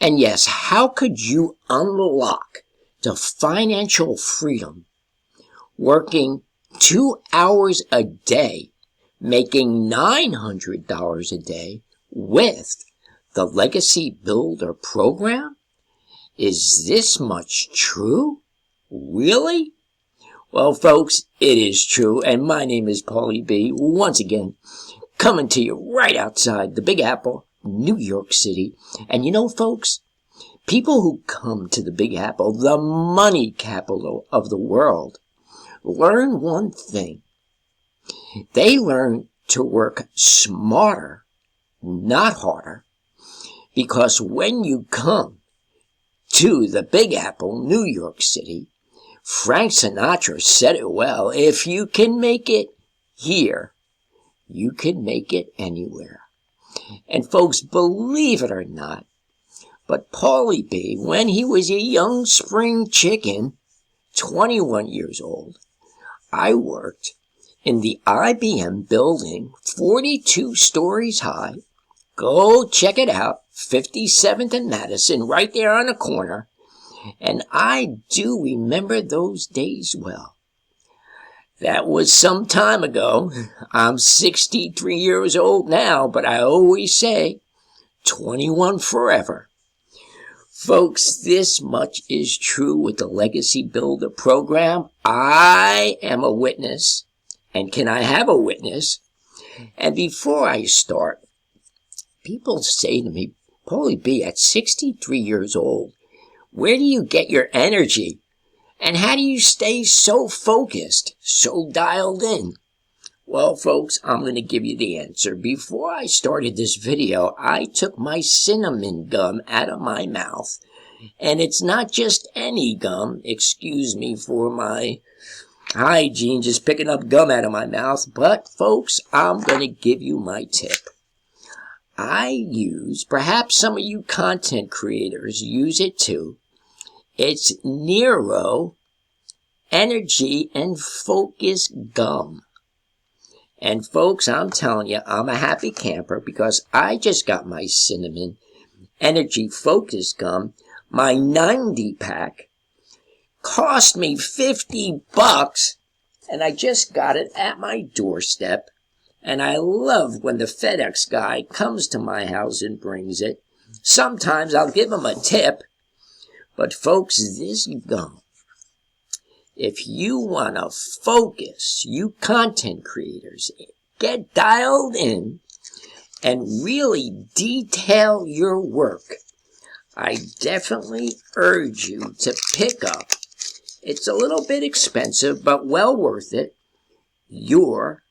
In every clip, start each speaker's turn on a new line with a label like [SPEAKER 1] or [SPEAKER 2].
[SPEAKER 1] And yes, how could you unlock the financial freedom working 2 hours a day, making $900 a day with the Legacy Builder program? Is this much true? Really? Well, folks, it is true, and my name is Paulie B, once again, coming to you right outside the Big Apple, New York City. And you know, folks, people who come to the Big Apple, the money capital of the world, learn one thing. They learn to work smarter, not harder, because when you come to the Big Apple, New York City, Frank Sinatra said it well, if you can make it here, you can make it anywhere. And folks, believe it or not, but Paulie B, when he was a young spring chicken, 21 years old, I worked in the IBM building, 42 stories high. Go check it out, 57th and Madison, right there on the corner. And I do remember those days well. That was some time ago. I'm 63 years old now, but I always say 21 forever. Folks, this much is true with the Legacy Builder program. I am a witness. And can I have a witness? And before I start, people say to me, Paulie B, at 63 years old, where do you get your energy? And how do you stay so focused, so dialed in? Well, folks, I'm going to give you the answer. Before I started this video, I took my cinnamon gum out of my mouth. And it's not just any gum. Excuse me for my hygiene, just picking up gum out of my mouth. But, folks, I'm going to give you my tip. I use, perhaps some of you content creators use it too. It's Nero Energy and Focus Gum. And folks, I'm telling you, I'm a happy camper because I just got my cinnamon energy focus gum. My 90 pack cost me $50 and I just got it at my doorstep. And I love when the FedEx guy comes to my house and brings it. Sometimes I'll give him a tip. But folks, this gum, if you want to focus, you content creators, get dialed in and really detail your work, I definitely urge you to pick up, it's a little bit expensive, but well worth it, your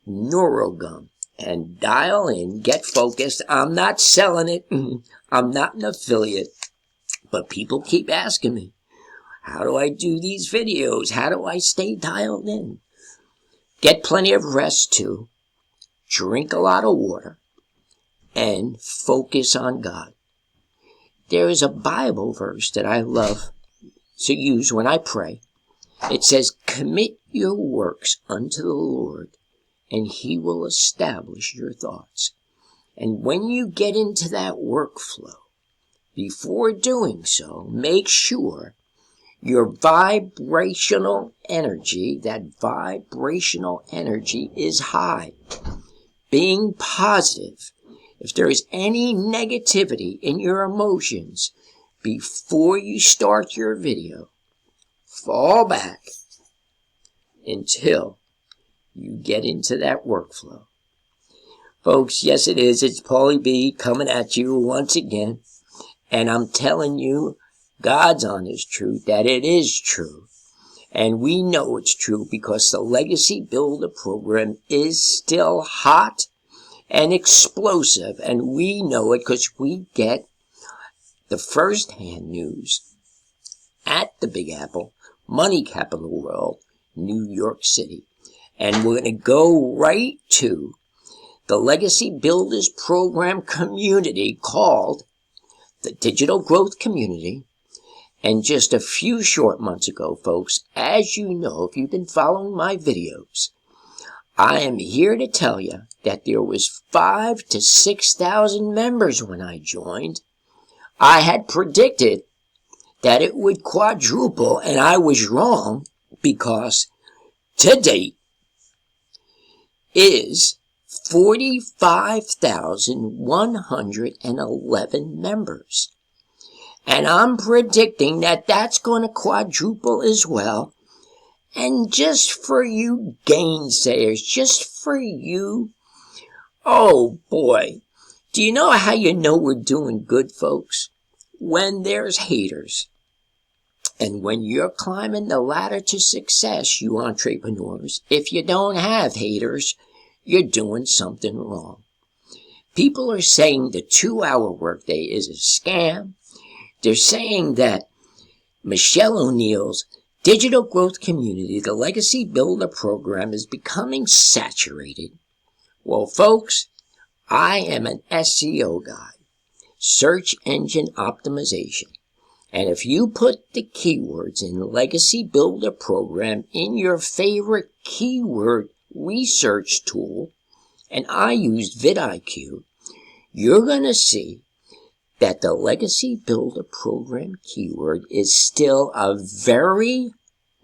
[SPEAKER 1] NeuroGum. And dial in, get focused. I'm not selling it. I'm not an affiliate. But people keep asking me, how do I do these videos? How do I stay dialed in? Get plenty of rest too. Drink a lot of water. And focus on God. There is a Bible verse that I love to use when I pray. It says, commit your works unto the Lord, and He will establish your thoughts. And when you get into that workflow, before doing so, make sure your vibrational energy, that vibrational energy is high. Being positive. If there is any negativity in your emotions, before you start your video, fall back until you get into that workflow. Folks, yes it is. It's Paulie B coming at you once again. And I'm telling you, God's honest truth, that it is true. And we know it's true because the Legacy Builder program is still hot and explosive. And we know it because we get the first-hand news at the Big Apple, money capital of the world, New York City. And we're going to go right to the Legacy Builders program community called the Digital Growth Community. And just a few short months ago, folks, as you know, if you've been following my videos, I am here to tell you that there was 5,000 to 6,000 members when I joined. I had predicted that it would quadruple, and I was wrong, because to date is 45,111 members. And I'm predicting that that's going to quadruple as well. And just for you gainsayers, just for you, oh boy, do you know how you know we're doing good, folks? When there's haters. And when you're climbing the ladder to success, you entrepreneurs, if you don't have haters, you're doing something wrong. People are saying the 2-hour workday is a scam. They're saying that Michele O'Neill's digital growth community, the Legacy Builder program, is becoming saturated. Well, folks, I am an SEO guy, search engine optimization. And if you put the keywords in the Legacy Builder program in your favorite keyword research tool, and I used vidIQ, you're going to see that the Legacy Builder program keyword is still a very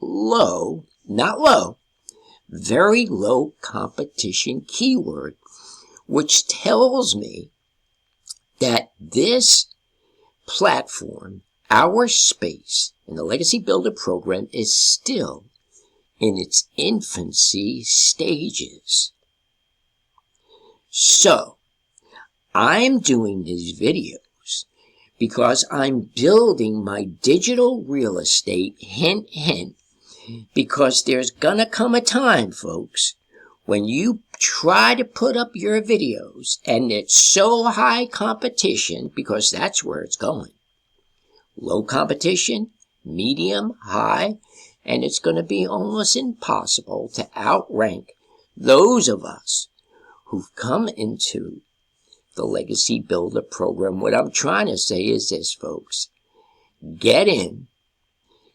[SPEAKER 1] low, not low, very low competition keyword, which tells me that this platform, our space in the Legacy Builder program, is still in its infancy stages. So, I'm doing these videos because I'm building my digital real estate, hint, hint, because there's gonna come a time, folks, when you try to put up your videos and it's so high competition, because that's where it's going. Low competition, medium, high, and it's going to be almost impossible to outrank those of us who've come into the Legacy Builder program. What I'm trying to say is this, folks. Get in.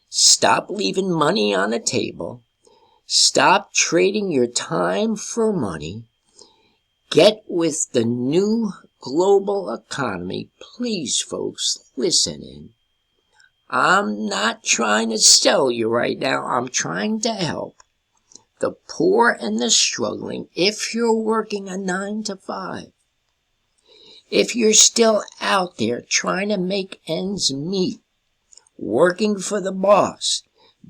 [SPEAKER 1] Stop leaving money on the table. Stop trading your time for money. Get with the new global economy. Please, folks, listen in. I'm not trying to sell you right now. I'm trying to help the poor and the struggling. If you're working a 9 to 5, if you're still out there trying to make ends meet, working for the boss,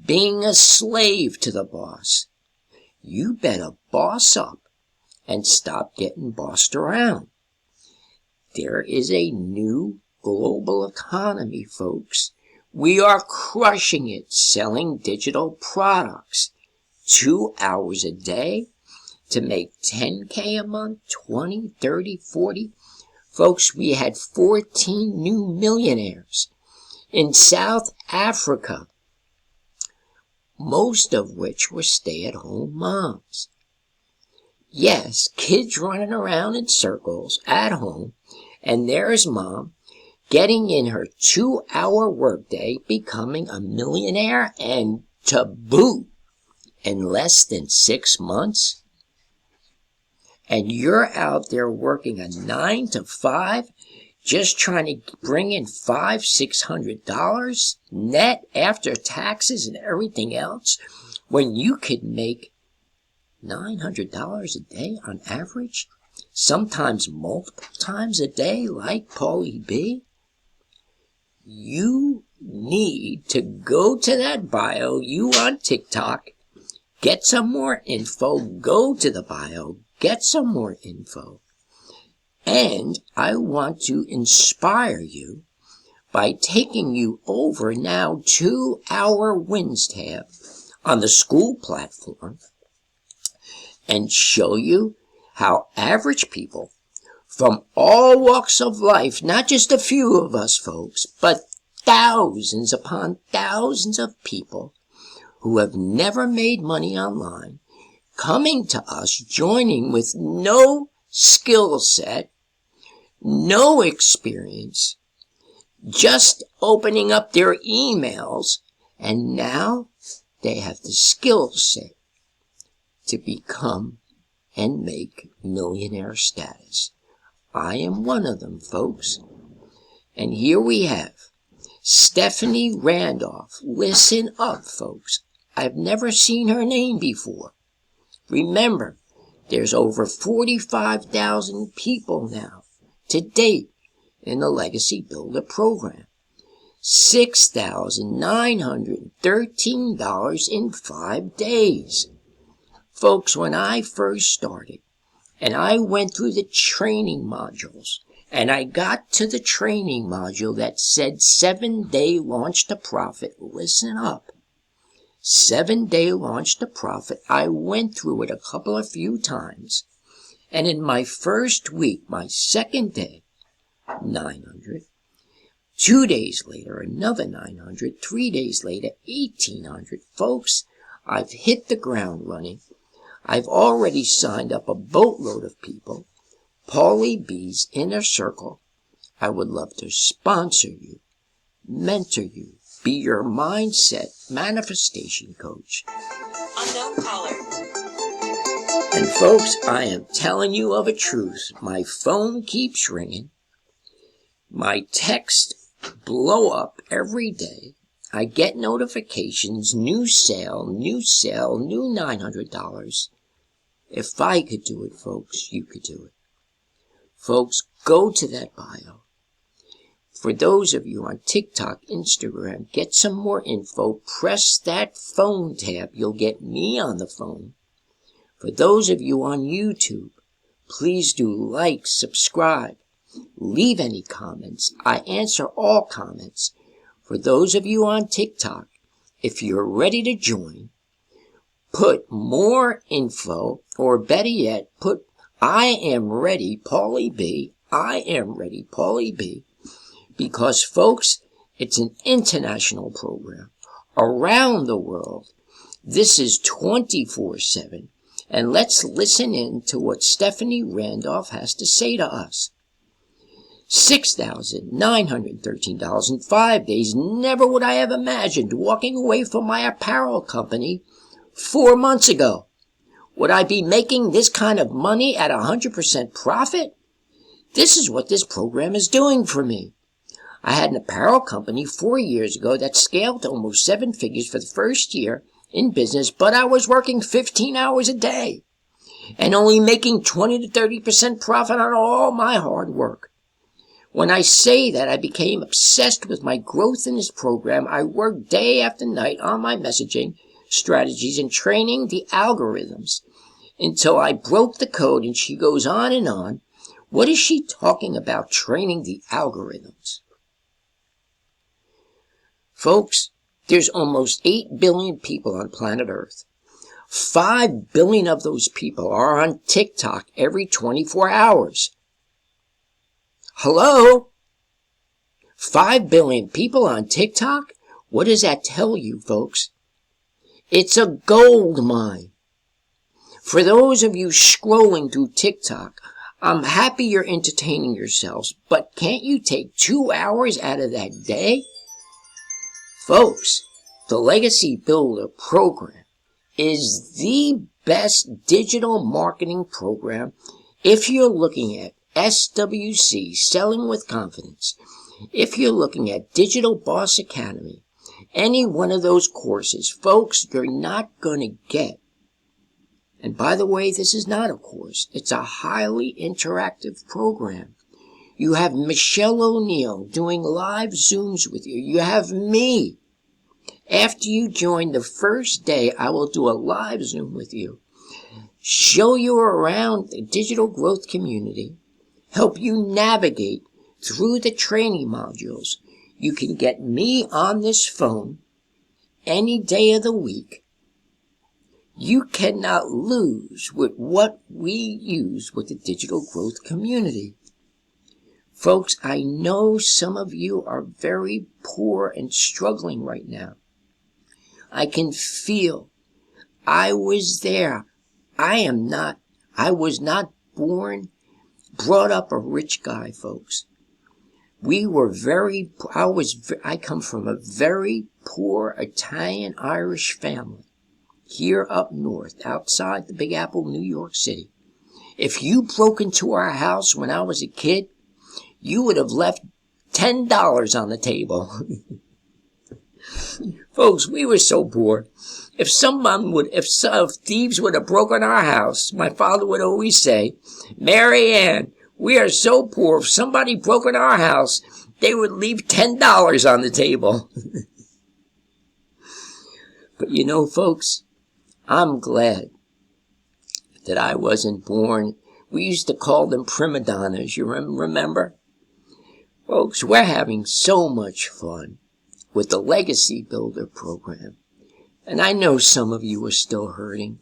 [SPEAKER 1] being a slave to the boss, you better boss up and stop getting bossed around. There is a new global economy, folks. We are crushing it selling digital products 2 hours a day to make $10K a month, 20, 30, 40. Folks, we had 14 new millionaires in South Africa, most of which were stay-at-home moms. Yes, kids running around in circles at home, and there's mom getting in her 2-hour workday, becoming a millionaire, and to boot in less than 6 months. And you're out there working a 9 to 5, just trying to bring in $500-600 net after taxes and everything else, when you could make $900 a day on average, sometimes multiple times a day, like Paulie B. You need to go to that bio, you on TikTok, get some more info, go to the bio, get some more info. And I want to inspire you by taking you over now to our Wins tab on the school platform and show you how average people from all walks of life, not just a few of us folks, but thousands upon thousands of people who have never made money online, coming to us, joining with no skill set, no experience, just opening up their emails, and now they have the skill set to become and make millionaire status. I am one of them, folks. And here we have Stephanie Randolph. Listen up, folks. I've never seen her name before. Remember, there's over 45,000 people now to date in the Legacy Builder program. $6,913 in 5 days. Folks, when I first started and I went through the training modules and I got to the training module that said 7-day launch to profit, listen up. 7-day launch to profit. I went through it a few times. And in my first week, my second day, 900. 2 days later, another 900. 3 days later, 1,800. Folks, I've hit the ground running. I've already signed up a boatload of people. Paulie B's Inner Circle. I would love to sponsor you, mentor you, be your mindset manifestation coach.
[SPEAKER 2] Unknown caller.
[SPEAKER 1] And folks, I am telling you of a truth. My phone keeps ringing. My texts blow up every day. I get notifications, new sale, new $900. If I could do it, folks, you could do it. Folks, go to that bio. For those of you on TikTok, Instagram, get some more info. Press that phone tab. You'll get me on the phone. For those of you on YouTube, please do like, subscribe, leave any comments. I answer all comments. For those of you on TikTok, if you're ready to join, put more info, or better yet, put I am ready, Paulie B. I am ready, Paulie B. Because, folks, it's an international program. Around the world. This is 24/7. And let's listen in to what Stephanie Randolph has to say to us. $6,913 in 5 days. Never would I have imagined walking away from my apparel company 4 months ago. Would I be making this kind of money at 100% profit? This is what this program is doing for me. I had an apparel company 4 years ago that scaled to almost 7 figures for the first year in business, but I was working 15 hours a day and only making 20 to 30% profit on all my hard work. When I say that I became obsessed with my growth in this program, I worked day after night on my messaging, strategies, and training the algorithms until I broke the code. And she goes on and on. What is she talking about, training the algorithms? Folks, there's almost 8 billion people on planet Earth. 5 billion of those people are on TikTok every 24 hours. Hello? 5 billion people on TikTok? What does that tell you, folks? It's a gold mine. For those of you scrolling through TikTok, I'm happy you're entertaining yourselves, but can't you take 2 hours out of that day? Folks, the Legacy Builder program is the best digital marketing program if you're looking at SWC, Selling with Confidence. If you're looking at Digital Boss Academy, any one of those courses, folks, you're not going to get. And by the way, this is not a course. It's a highly interactive program. You have Michele O'Neill doing live Zooms with you. You have me. After you join the first day, I will do a live Zoom with you. Show you around the digital growth community. Help you navigate through the training modules. You can get me on this phone any day of the week. You cannot lose with what we use with the digital growth community. Folks, I know some of you are very poor and struggling right now. I can feel. I was there. I was not brought up a rich guy, folks. I come from a very poor Italian-Irish family here up north, outside the Big Apple, New York City. If you broke into our house when I was a kid, you would have left $10 on the table. Folks, we were so poor. If thieves would have broken our house, my father would always say, "Mary Ann, we are so poor. If somebody broke in our house, they would leave $10 on the table." But you know, folks, I'm glad that I wasn't born. We used to call them prima donnas. You remember? Folks, we're having so much fun with the Legacy Builder program. And I know some of you are still hurting.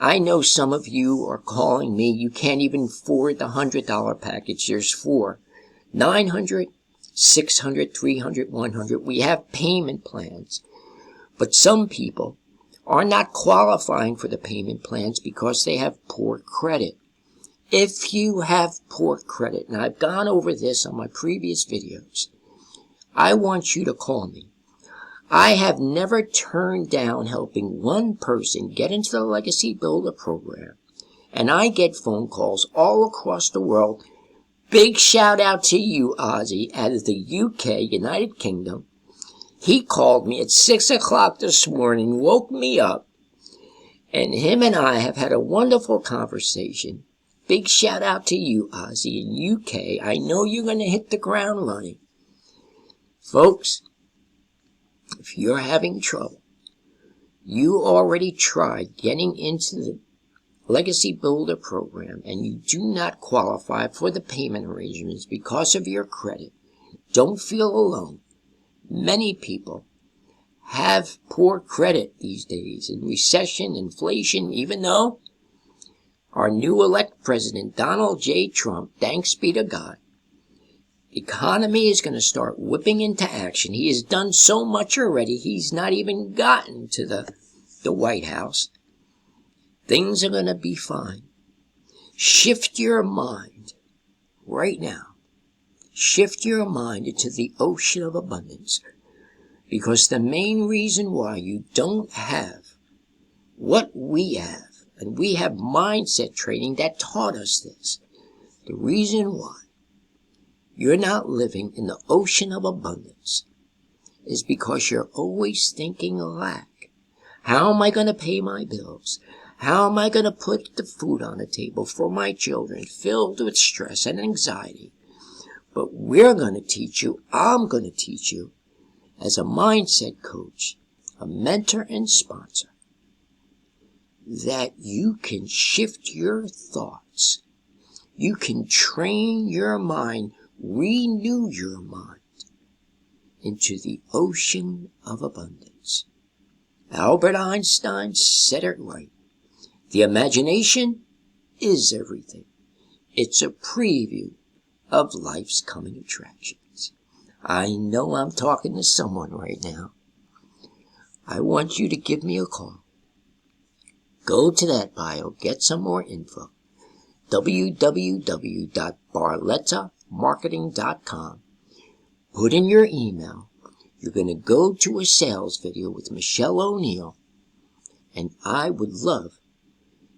[SPEAKER 1] I know some of you are calling me. You can't even afford the $100 package. There's 4. 900, 600, 300, 100. We have payment plans. But some people are not qualifying for the payment plans because they have poor credit. If you have poor credit, and I've gone over this on my previous videos, I want you to call me. I have never turned down helping one person get into the Legacy Builder program. And I get phone calls all across the world. Big shout out to you, Ozzy, out of the UK, United Kingdom. He called me at 6 o'clock this morning, woke me up, and him and I have had a wonderful conversation. Big shout out to you, Ozzy, in UK. I know you're going to hit the ground running. Folks, if you're having trouble, you already tried getting into the Legacy Builder program and you do not qualify for the payment arrangements because of your credit, don't feel alone. Many people have poor credit these days in recession, inflation, even though our new elect president, Donald J. Trump, thanks be to God, the economy is going to start whipping into action. He has done so much already, he's not even gotten to the White House. Things are going to be fine. Shift your mind right now. Shift your mind into the ocean of abundance. Because the main reason why you don't have what we have, and we have mindset training that taught us this, the reason why you're not living in the ocean of abundance is because you're always thinking lack. How am I going to pay my bills? How am I going to put the food on the table for my children filled with stress and anxiety? But we're going to teach you, I'm going to teach you, as a mindset coach, a mentor and sponsor, that you can shift your thoughts. You can train your mind, renew your mind into the ocean of abundance. Albert Einstein said it right. The imagination is everything. It's a preview of life's coming attractions. I know I'm talking to someone right now. I want you to give me a call. Go to that bio, get some more info. www.barlettamarketing.com. Put in your email. You're going to go to a sales video with Michele O'Neill, and I would love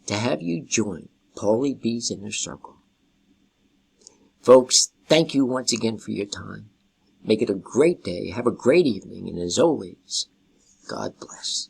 [SPEAKER 1] to have you join Paulie B's Inner Circle. Folks, thank you once again for your time. Make it a great day. Have a great evening. And as always, God bless.